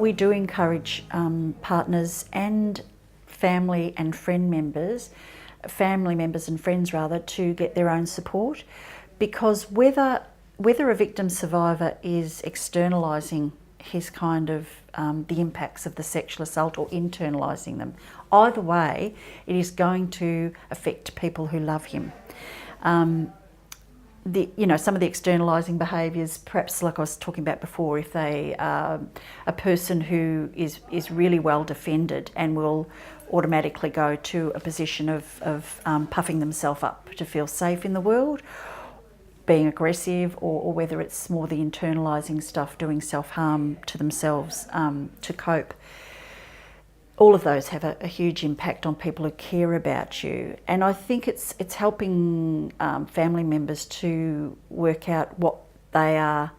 we do encourage partners and family and family members and friends rather, to get their own support, because whether a victim survivor is externalising his kind of the impacts of the sexual assault or internalising them, either way, it is going to affect people who love him. Some of the externalising behaviours, perhaps like I was talking about before, if they are a person who is really well defended and will automatically go to a position of puffing themselves up to feel safe in the world, being aggressive, or whether it's more the internalising stuff, doing self-harm to themselves to cope. All of those have a huge impact on people who care about you. And I think it's helping family members to work out what they are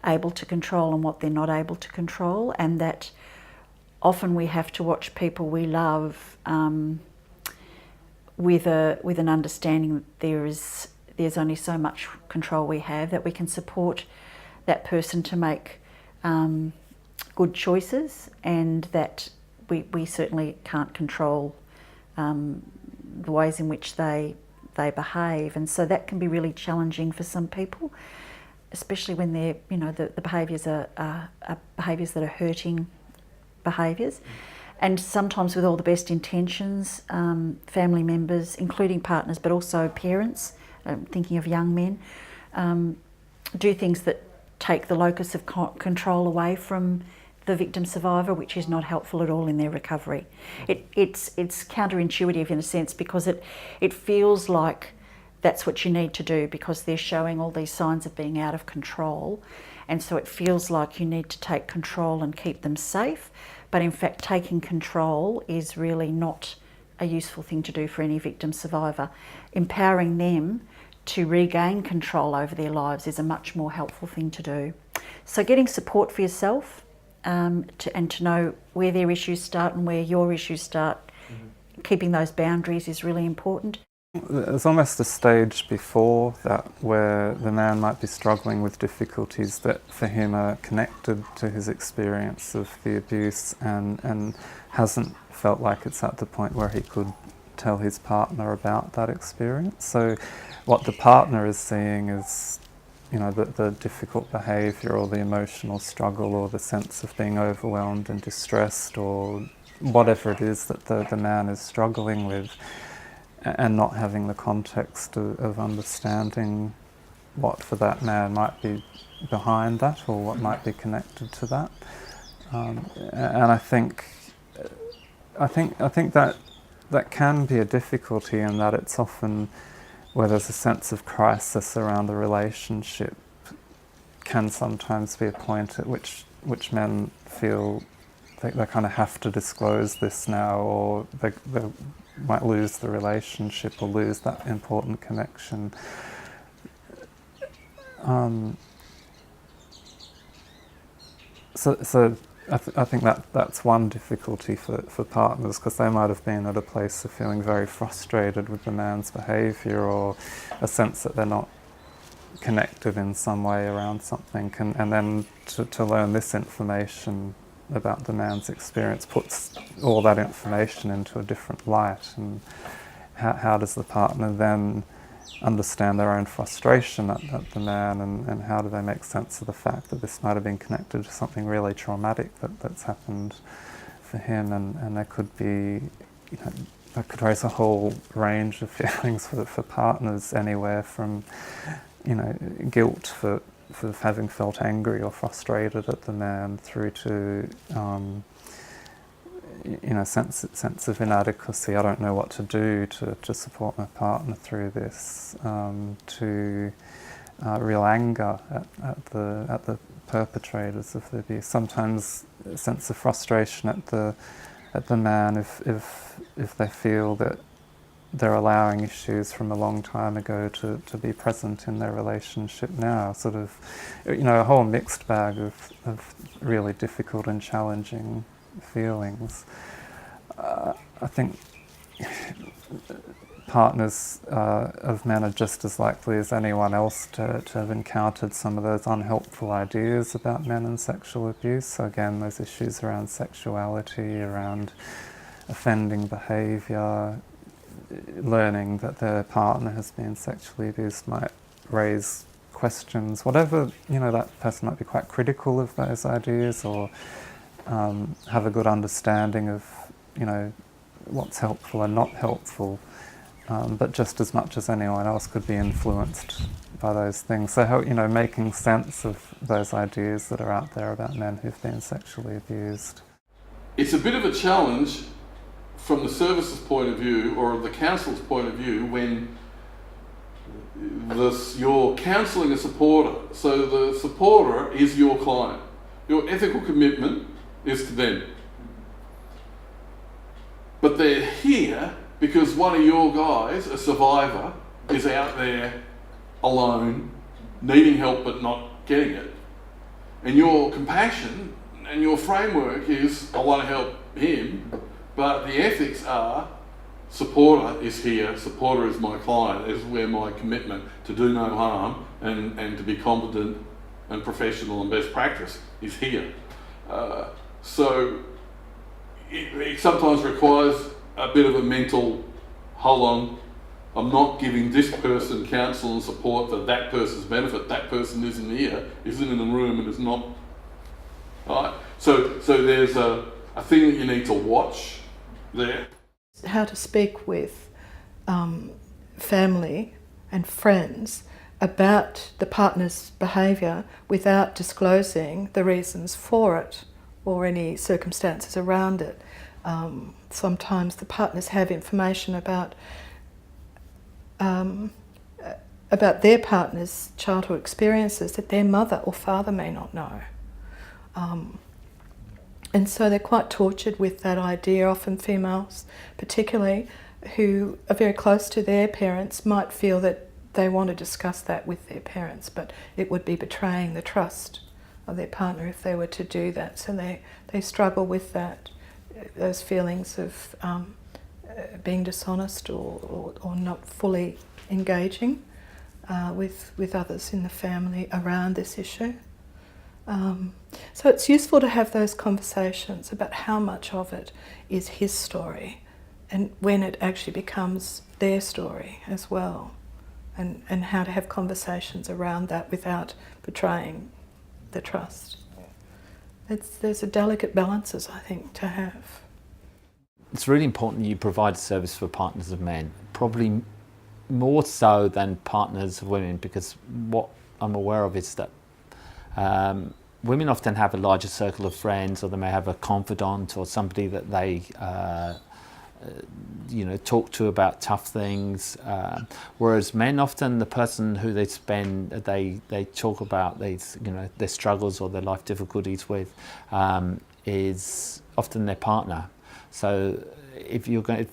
able to control and what they're not able to control, and that often we have to watch people we love with an understanding that there's only so much control we have, that we can support that person to make good choices, and that we certainly can't control the ways in which they behave. And so that can be really challenging for some people, especially when they're, the behaviours are behaviours that are hurting behaviours. And sometimes with all the best intentions, family members, including partners, but also parents, thinking of young men, do things that take the locus of control away from the victim survivor, which is not helpful at all in their recovery. It's counterintuitive in a sense, because it feels like that's what you need to do, because they're showing all these signs of being out of control, and so it feels like you need to take control and keep them safe. But in fact, taking control is really not a useful thing to do for any victim survivor. Empowering them to regain control over their lives is a much more helpful thing to do. So getting support for yourself, and to know where their issues start and where your issues start, keeping those boundaries is really important. There's almost a stage before that where the man might be struggling with difficulties that for him are connected to his experience of the abuse, and hasn't felt like it's at the point where he could tell his partner about that experience. So what the partner is seeing is, the difficult behaviour or the emotional struggle or the sense of being overwhelmed and distressed or whatever it is that the man is struggling with, and not having the context of understanding what for that man might be behind that or what might be connected to that. And I think that can be a difficulty, in that it's often where there's a sense of crisis around the relationship, can sometimes be a point at which men feel they kind of have to disclose this now, or they might lose the relationship or lose that important connection. So I think that's one difficulty for partners, because they might have been at a place of feeling very frustrated with the man's behaviour, or a sense that they're not connected in some way around something, and then to learn this information about the man's experience puts all that information into a different light. And how does the partner then understand their own frustration at the man, and how do they make sense of the fact that this might have been connected to something really traumatic that's happened for him, and there could be, that could raise a whole range of feelings for partners, anywhere from, guilt for having felt angry or frustrated at the man, through to sense of inadequacy. I don't know what to do to support my partner through this, to real anger at the perpetrators of the abuse. Sometimes a sense of frustration at the man if they feel that they're allowing issues from a long time ago to be present in their relationship now. Sort of, a whole mixed bag of really difficult and challenging feelings. I think partners of men are just as likely as anyone else to have encountered some of those unhelpful ideas about men and sexual abuse. So again, those issues around sexuality, around offending behaviour, learning that their partner has been sexually abused might raise questions, whatever, that person might be quite critical of those ideas, or have a good understanding of, what's helpful and not helpful, but just as much as anyone else could be influenced by those things. So how, making sense of those ideas that are out there about men who've been sexually abused. It's a bit of a challenge from the service's point of view, or the counsellor's point of view, when you're counselling a supporter. So the supporter is your client. Your ethical commitment is to them. But they're here because one of your guys, a survivor, is out there alone, needing help but not getting it. And your compassion and your framework is, I want to help him, but the ethics are, supporter is here, supporter is my client, is where my commitment to do no harm and to be competent and professional and best practice is here. So it sometimes requires a bit of a mental, hold on, I'm not giving this person counsel and support for that person's benefit. That person isn't here, isn't in the room, and is not. Right? So there's a thing that you need to watch there. How to speak with family and friends about the partner's behaviour without disclosing the reasons for it or any circumstances around it. Sometimes the partners have information about their partner's childhood experiences that their mother or father may not know. And so they're quite tortured with that idea. Often females, particularly, who are very close to their parents, might feel that they want to discuss that with their parents, but it would be betraying the trust of their partner if they were to do that. So they struggle with that, those feelings of being dishonest or not fully engaging with others in the family around this issue. So it's useful to have those conversations about how much of it is his story and when it actually becomes their story as well, and how to have conversations around that without betraying the trust. There's a delicate balances, I think, to have. It's really important you provide a service for partners of men, probably more so than partners of women, because what I'm aware of is that women often have a larger circle of friends, or they may have a confidant or somebody that they talk to about tough things, whereas men often, the person who they talk about their struggles or their life difficulties with is often their partner. So if you're going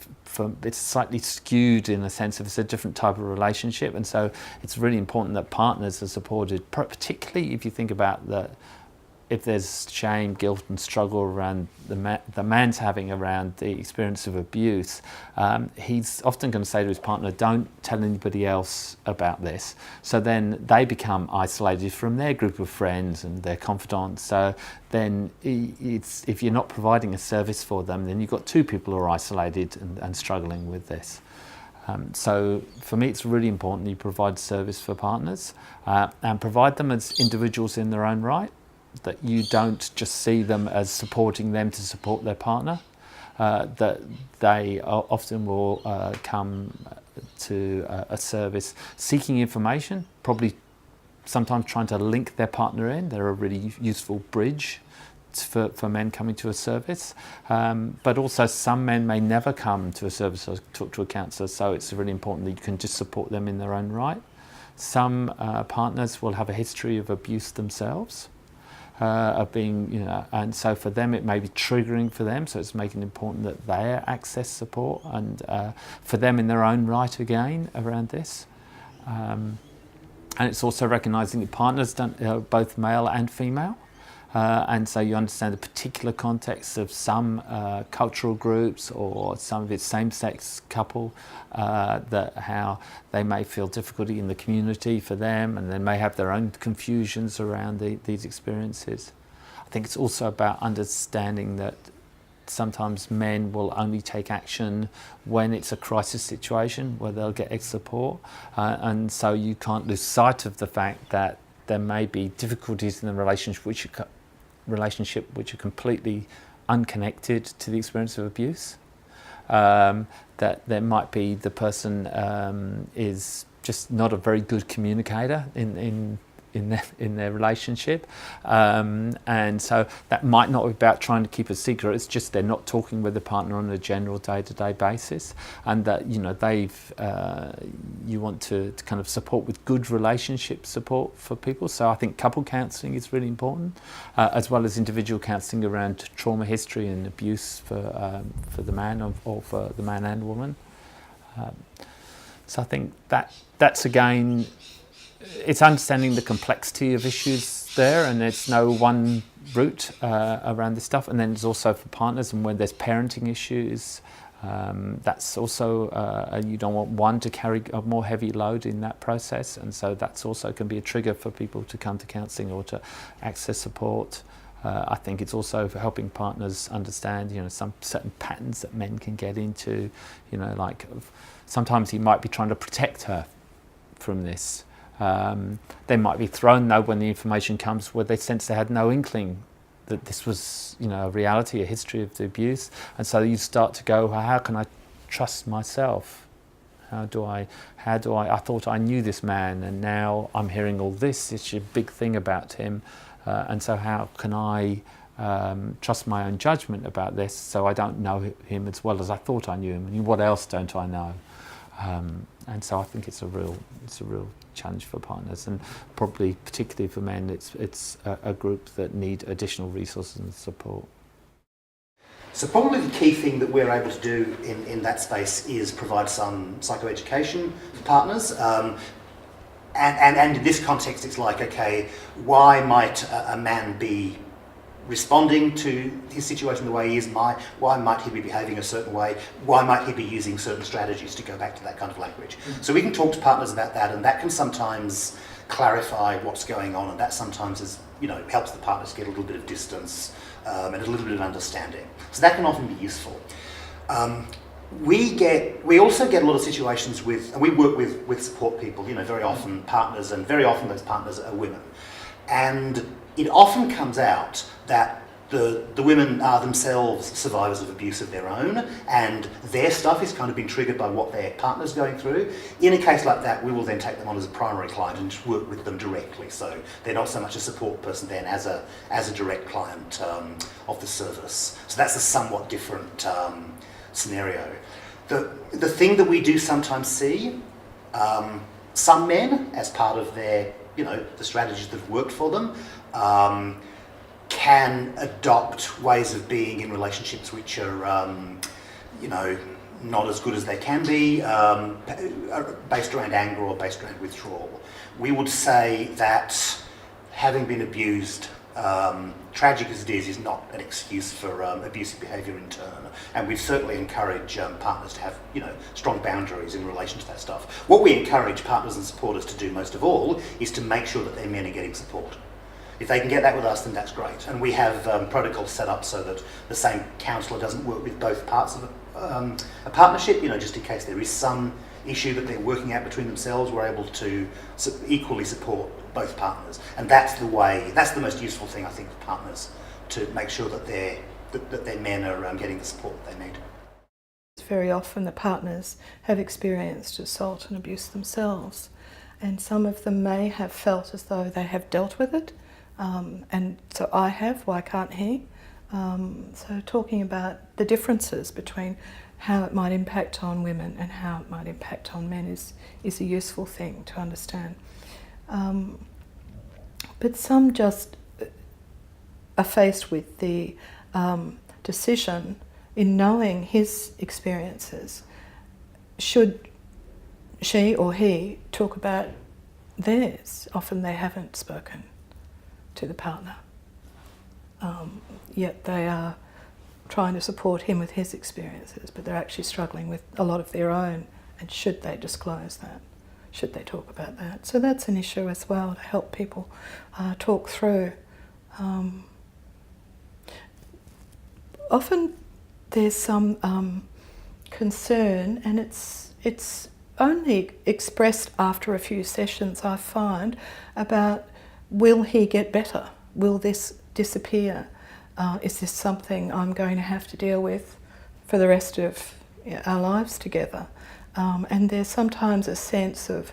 it's slightly skewed in the sense of it's a different type of relationship, and so it's really important that partners are supported, particularly if you think about if there's shame, guilt and struggle around the man's having around the experience of abuse, he's often going to say to his partner, don't tell anybody else about this. So then they become isolated from their group of friends and their confidants. So then if you're not providing a service for them, then you've got two people who are isolated and struggling with this. So for me, it's really important you provide service for partners and provide them as individuals in their own right, that you don't just see them as supporting them to support their partner, that they often will come to a service seeking information, probably sometimes trying to link their partner in. They're a really useful bridge for men coming to a service, but also some men may never come to a service or talk to a counsellor, so it's really important that you can just support them in their own right. Some partners will have a history of abuse themselves, of being, and so for them it may be triggering for them, so it's making it important that they access support and for them in their own right again around this. And it's also recognising that partners both male and female, And so you understand the particular context of some cultural groups or some of its same-sex couple, that how they may feel difficulty in the community for them, and they may have their own confusions around these experiences. I think it's also about understanding that sometimes men will only take action when it's a crisis situation where they'll get extra support, and so you can't lose sight of the fact that there may be difficulties in the relationship which are completely unconnected to the experience of abuse. That there might be the person is just not a very good communicator in their relationship, and so that might not be about trying to keep a secret. It's just they're not talking with the partner on a general day-to-day basis, and that you want to kind of support with good relationship support for people. So I think couple counselling is really important, as well as individual counselling around trauma history and abuse for the man or for the man and woman. So I think that's again, it's understanding the complexity of issues there, and there's no one route around this stuff. And then there's also for partners, and when there's parenting issues, that's also you don't want one to carry a more heavy load in that process, and so that's also can be a trigger for people to come to counselling or to access support. I think it's also for helping partners understand, some certain patterns that men can get into. Like sometimes he might be trying to protect her from this. They might be thrown though when the information comes where they sense they had no inkling that this was, a reality, a history of the abuse, and so you start to go, well, how can I trust myself? How do I? I thought I knew this man, and now I'm hearing all this. It's a big thing about him, and so how can I trust my own judgment about this? So I don't know him as well as I thought I knew him, and what else don't I know? And so I think it's a real challenge for partners, and probably particularly for men, it's a group that need additional resources and support. So probably the key thing that we're able to do in that space is provide some psychoeducation for partners. And in this context, it's like, okay, why might a man be responding to his situation the way he is? Why might he be behaving a certain way? Why might he be using certain strategies, to go back to that kind of language? So we can talk to partners about that, and that can sometimes clarify what's going on, and that sometimes is, helps the partners get a little bit of distance and a little bit of understanding. So that can often be useful. We also get a lot of situations and we work with support people, very often partners, and very often those partners are women. And it often comes out that the women are themselves survivors of abuse of their own, and their stuff is kind of been triggered by what their partner's going through. In a case like that, we will then take them on as a primary client and work with them directly. So they're not so much a support person then as a direct client of the service. So that's a somewhat different scenario. The thing that we do sometimes see, some men, as part of their, the strategies that have worked for them, can adopt ways of being in relationships which are, not as good as they can be, based around anger or based around withdrawal. We would say that having been abused, tragic as it is not an excuse for abusive behaviour in turn, and we certainly encourage partners to have strong boundaries in relation to that stuff. What we encourage partners and supporters to do most of all is to make sure that their men are getting support. If they can get that with us, then that's great. And we have protocols set up so that the same counsellor doesn't work with both parts of a partnership, just in case there is some issue that they're working out between themselves, we're able to equally support both partners. And that's the most useful thing, I think, for partners, to make sure that their men are getting the support that they need. Very often the partners have experienced assault and abuse themselves, and some of them may have felt as though they have dealt with it, and so I have, why can't he? So talking about the differences between how it might impact on women and how it might impact on men is a useful thing to understand. But some just are faced with the decision in knowing his experiences. Should she or he talk about theirs? Often they haven't spoken to the partner. yet they are trying to support him with his experiences, but they're actually struggling with a lot of their own. And should they disclose that? Should they talk about that? So that's an issue as well, to help people talk through. Often there's some concern, and it's only expressed after a few sessions, I find, about will he get better? Will this disappear? Is this something I'm going to have to deal with for the rest of our lives together? And there's sometimes a sense of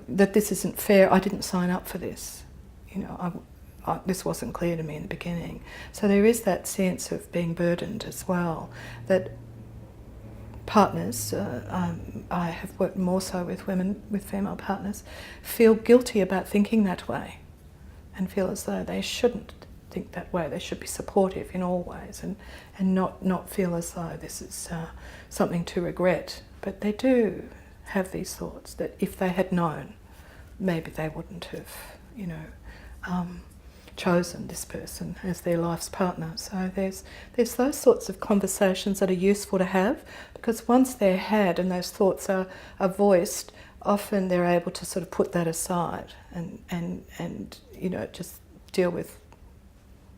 that this isn't fair. I didn't sign up for this. You know, this wasn't clear to me in the beginning. So there is that sense of being burdened as well. That partners, I have worked more so with women, with female partners, feel guilty about thinking that way, and feel as though they shouldn't think that way. They should be supportive in all ways, and not feel as though this is something to regret. But they do have these thoughts that if they had known, maybe they wouldn't have, chosen this person as their life's partner. So there's those sorts of conversations that are useful to have, because once they're had and those thoughts are voiced, often they're able to sort of put that aside and just deal with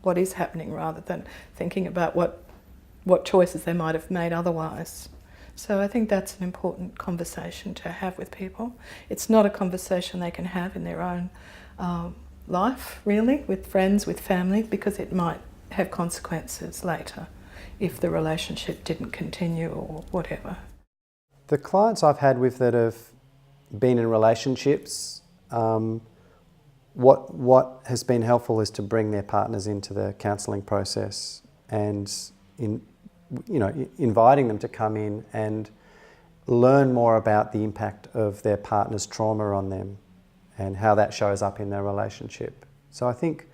what is happening rather than thinking about what choices they might have made otherwise. So I think that's an important conversation to have with people. It's not a conversation they can have in their own life, really, with friends, with family, because it might have consequences later if the relationship didn't continue or whatever. The clients I've had with that have been in relationships, what has been helpful is to bring their partners into the counselling process and inviting them to come in and learn more about the impact of their partner's trauma on them and how that shows up in their relationship. So I think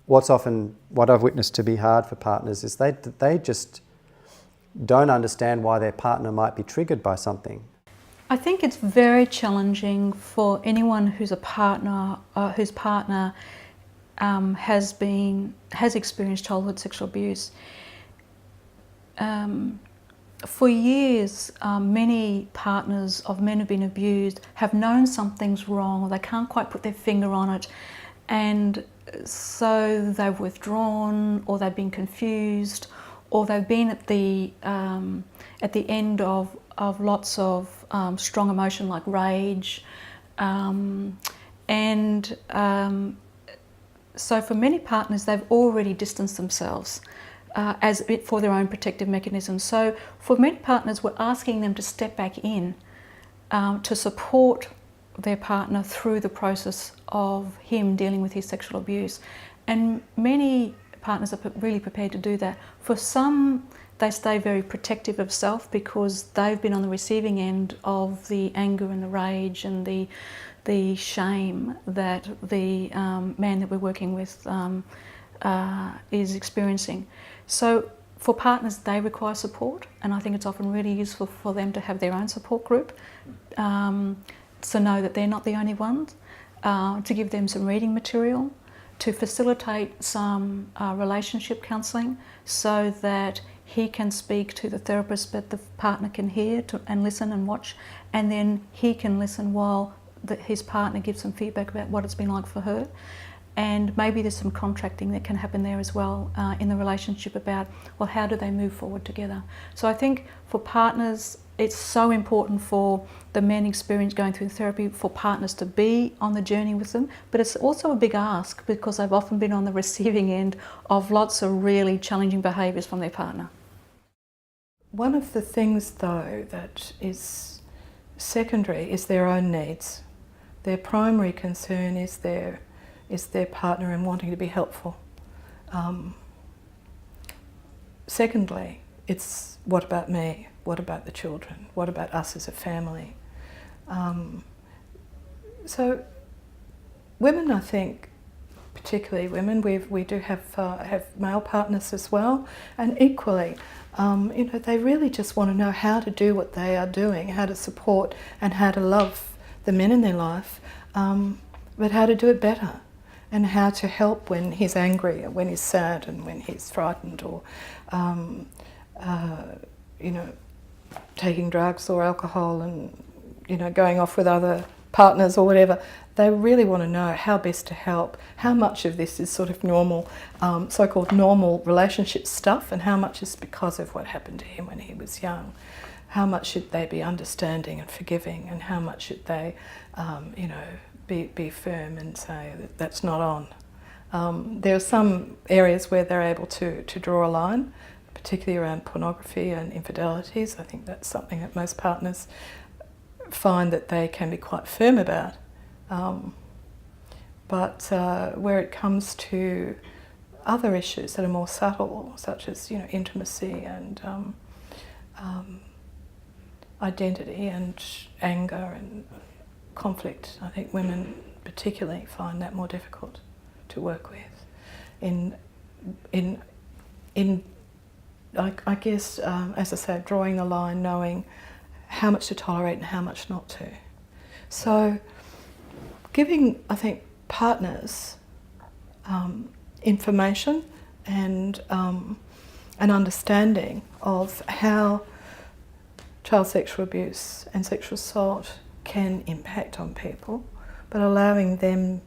what I've witnessed to be hard for partners is they just don't understand why their partner might be triggered by something. I think it's very challenging for anyone who's a partner, whose partner has experienced childhood sexual abuse. For years, many partners of men who've been abused have known something's wrong, or they can't quite put their finger on it, and so they've withdrawn, or they've been confused, or they've been at the end of lots of strong emotion like rage, so for many partners, they've already distanced themselves for their own protective mechanisms. So for many partners, we're asking them to step back in to support their partner through the process of him dealing with his sexual abuse. And many partners are really prepared to do that. For some, they stay very protective of self because they've been on the receiving end of the anger and the rage and the shame that the man that we're working with is experiencing. So for partners, they require support, and I think it's often really useful for them to have their own support group, to know that they're not the only ones, to give them some reading material, to facilitate some relationship counselling so that he can speak to the therapist but the partner can hear and listen and watch, and then he can listen while his partner gives some feedback about what it's been like for her. And maybe there's some contracting that can happen there as well in the relationship about, well, how do they move forward together? So I think for partners, it's so important for the men experience going through therapy, for partners to be on the journey with them, but it's also a big ask because they've often been on the receiving end of lots of really challenging behaviours from their partner. One of the things, though, that is secondary is their own needs. Their primary concern is their partner and wanting to be helpful. Secondly, it's what about me? What about the children? What about us as a family? So women, I think, particularly women, we do have male partners as well, and equally, they really just want to know how to do what they are doing, how to support and how to love the men in their life, but how to do it better. and how to help when he's angry, or when he's sad, and when he's frightened, or you know, taking drugs or alcohol, and you know, going off with other partners or whatever. They really want to know how best to help, how much of this is sort of normal, so-called normal relationship stuff, and how much is because of what happened to him when he was young. How much should they be understanding and forgiving, and how much should they, you know, be firm and say that that's not on. There are some areas where they're able to draw a line, particularly around pornography and infidelities. I think that's something that most partners find that they can be quite firm about. But where it comes to other issues that are more subtle, such as, you know, intimacy and identity and anger and conflict, I think women particularly find that more difficult to work with. I guess, as I said, drawing the line, knowing how much to tolerate and how much not to. So giving, I think, partners information and an understanding of how child sexual abuse and sexual assault can impact on people, but allowing them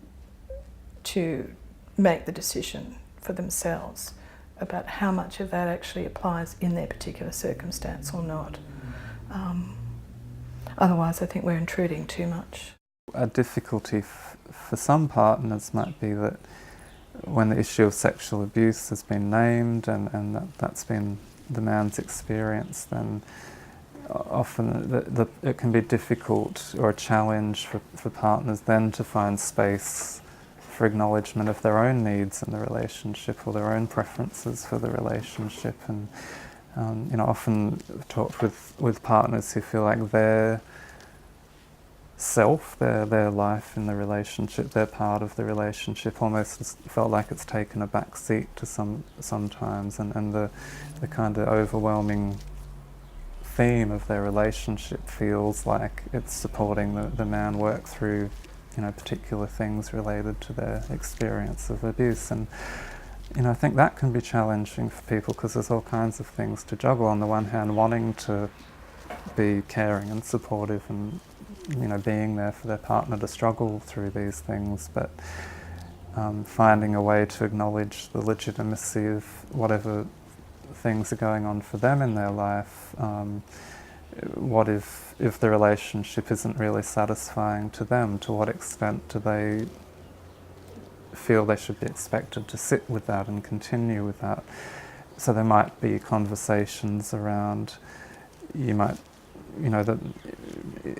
to make the decision for themselves about how much of that actually applies in their particular circumstance or not. Otherwise, I think we're intruding too much. A difficulty for some partners might be that when the issue of sexual abuse has been named and that's been the man's experience, then often it can be difficult or a challenge for partners then to find space for acknowledgement of their own needs in the relationship or their own preferences for the relationship. And you know, often I've talked with partners who feel like their self, their life in the relationship, their part of the relationship almost has felt like it's taken a back seat to sometimes, and the kind of overwhelming theme of their relationship feels like it's supporting the man work through, you know, particular things related to their experience of abuse. And you know, I think that can be challenging for people because there's all kinds of things to juggle. On the one hand, wanting to be caring and supportive and, you know, being there for their partner to struggle through these things, but finding a way to acknowledge the legitimacy of whatever things are going on for them in their life. What if the relationship isn't really satisfying to them? To what extent do they feel they should be expected to sit with that and continue with that? So there might be conversations around, you know, that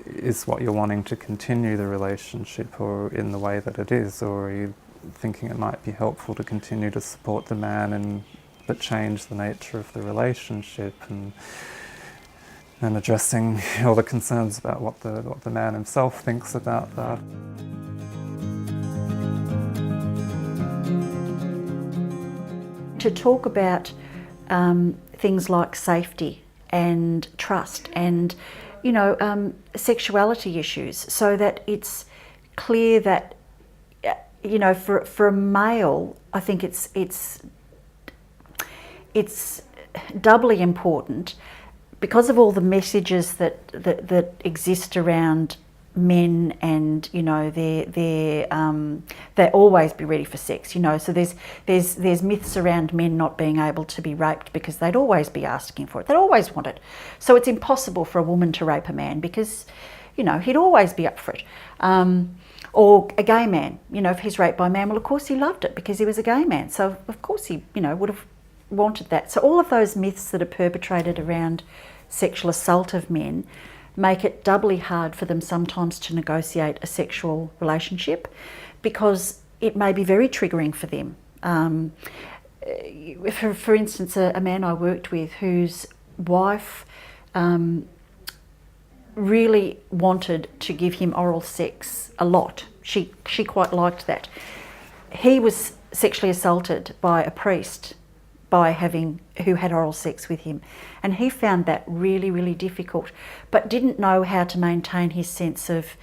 is what you're wanting to continue the relationship or in the way that it is, or are you thinking it might be helpful to continue to support the man but change the nature of the relationship, and addressing all the concerns about what the man himself thinks about that. To talk about things like safety and trust and, you know, sexuality issues, so that it's clear that, you know, for a male, I think it's doubly important because of all the messages that exist around men, and you know, they always be ready for sex, you know. So there's myths around men not being able to be raped because they'd always be asking for it. They'd always want it. So it's impossible for a woman to rape a man because, you know, he'd always be up for it. Or a gay man, you know, if he's raped by a man, well, of course he loved it because he was a gay man. So of course he, you know, would have wanted that. So all of those myths that are perpetrated around sexual assault of men make it doubly hard for them sometimes to negotiate a sexual relationship because it may be very triggering for them. For instance, a man I worked with whose wife really wanted to give him oral sex a lot. She quite liked that. He was sexually assaulted by a priest who had oral sex with him, and he found that really, really difficult, but didn't know how to maintain his sense of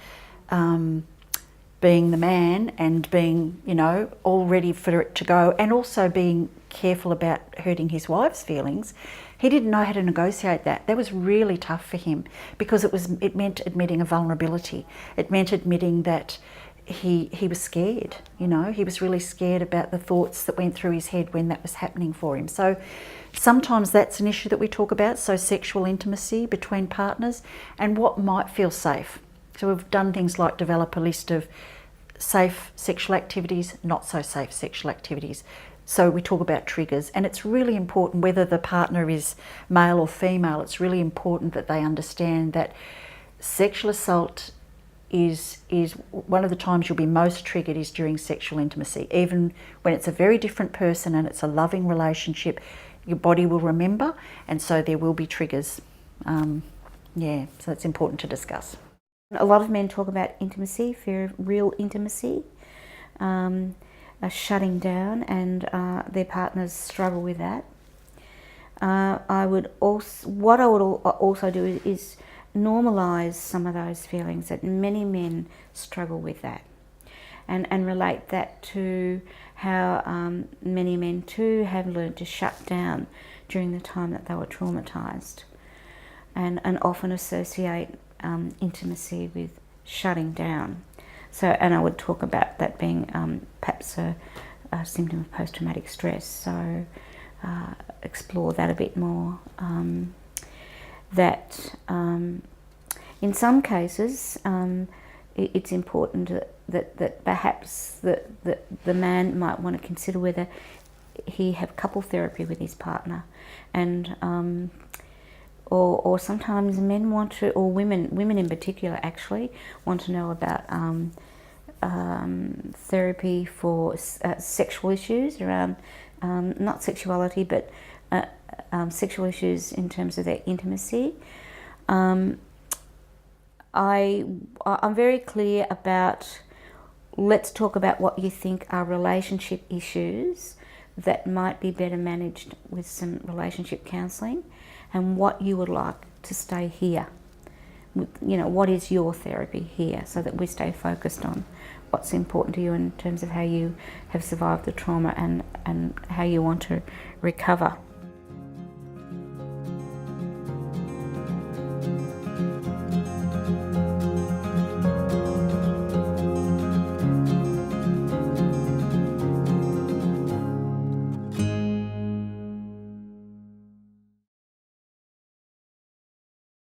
being the man and being, you know, all ready for it to go, and also being careful about hurting his wife's feelings, he didn't know how to negotiate that. That was really tough for him, because it meant admitting a vulnerability. It meant admitting that he was scared, you know, he was really scared about the thoughts that went through his head when that was happening for him. So sometimes that's an issue that we talk about, so sexual intimacy between partners and what might feel safe. So we've done things like develop a list of safe sexual activities, not so safe sexual activities. So we talk about triggers, and it's really important, whether the partner is male or female, it's really important that they understand that sexual assault is one of the times you'll be most triggered is during sexual intimacy. Even when it's a very different person and it's a loving relationship, your body will remember, and so there will be triggers. Yeah, so it's important to discuss. A lot of men talk about intimacy, fear of real intimacy, shutting down, and their partners struggle with that. What I would also do is normalise some of those feelings, that many men struggle with that, and relate that to how many men too have learned to shut down during the time that they were traumatised, and often associate intimacy with shutting down. So, and I would talk about that being perhaps a symptom of post-traumatic stress. So explore that a bit more. In some cases, it's important that perhaps the man might want to consider whether he have couple therapy with his partner, and or sometimes men want to, or women in particular actually want to know about therapy for sexual issues around not sexuality, but sexual issues in terms of their intimacy. I'm very clear about, let's talk about what you think are relationship issues that might be better managed with some relationship counselling, and what you would like to stay here. You know, what is your therapy here, so that we stay focused on what's important to you in terms of how you have survived the trauma and how you want to recover.